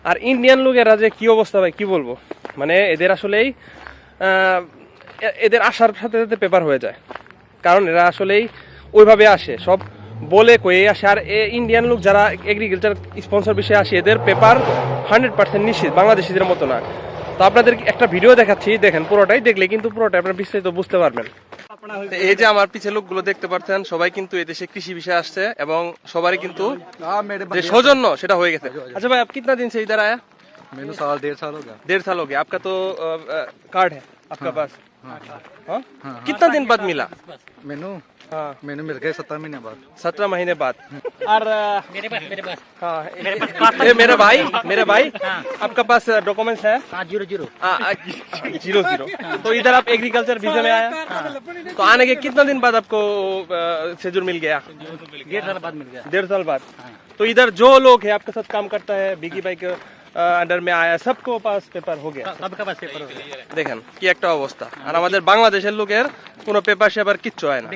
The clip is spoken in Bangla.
আর ইন্ডিয়ান লোকেরা যে কি অবস্থা ভাই কি বলবো, মানে এদের আসলেই এদের আসার সাথে সাথে পেপার হয়ে যায়, কারণ এরা আসলেই ওইভাবে আসে, সব বলে কয়ে আসে। আর ইন্ডিয়ান লোক যারা এগ্রিকালচার স্পন্সর বিষয়ে আসে এদের পেপার 100% নিশ্চিত, বাংলাদেশিদের মতো না। তো আপনাদের একটা ভিডিও দেখাচ্ছি, দেখেন পুরোটাই, দেখলে কিন্তু পুরোটাই আপনারা বিস্তারিত বুঝতে পারবেন। এই যে আমার পিছে লোকগুলো দেখতে পাচ্ছেন, সবাই কিন্তু এদেশে কৃষি বিষয়ে আসছে এবং সবারই কিন্তু যে সৌজন্য সেটা হয়ে গেছে। अच्छा भाई आप कितना दिन से इधर आया? मैंने 1.5 साल हो गया। 1.5 साल हो गया। आपका तो कार्ड है आपका पास? हाँ? कितना दिन बाद मिला? हाँ मैंने मिल गए 17 महीने बाद। 17 महीने बाद। और मेरे पास हाँ, ये मेरे भाई आपका पास डॉक्यूमेंट्स है? हाँ 0 0 तो इधर आप एग्रीकल्चर वीजा में आया, तो आने के कितना दिन बाद आपको शेड्यूल मिल गया? 1.5 साल बाद मिल गया। 1.5 साल बाद। तो इधर जो लोग है आपके साथ काम करता है, बिगी भाई के अंडर में आया, सबको पास पेपर हो गया? सबका पास पेपर हो गया। দেখেন কি একটা অবস্থা। আর আমাদের বাংলাদেশের লোকের কোনো পেপার সেপার কিচ্ছু হয় না।